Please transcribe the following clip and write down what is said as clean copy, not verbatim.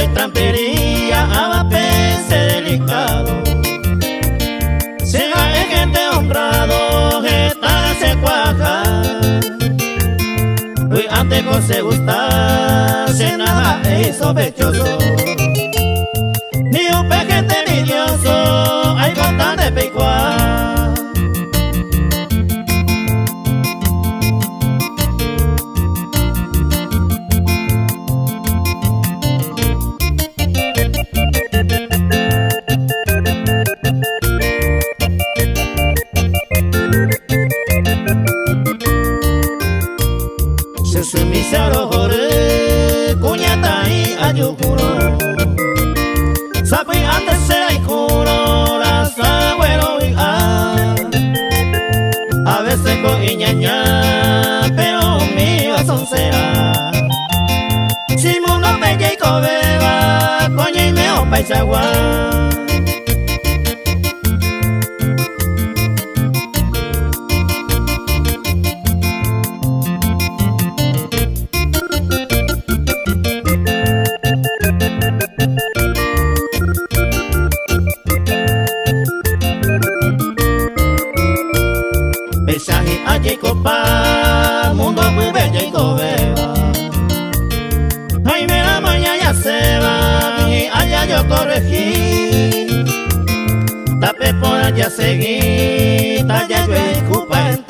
y trampería, abapense delicado. Llega el gente honrado, esta se cuaja. Hoy antes no se gusta, se nada es sospechoso. Ni un pequete envidioso, hay botas de pecuá. Se sumise a los jores, cuñata y ayucuro. Sabe antes se y juro, las abuelo y a veces con ñaña, pero mío son sea. Si mundo bella y cobeba, coña y meo paisagua. Besaje allí copa, mundo muy bella y cobeba. Ay, me la mañana ya se va, y allá yo corregí. Tapé por allá seguí, allá yo escupa en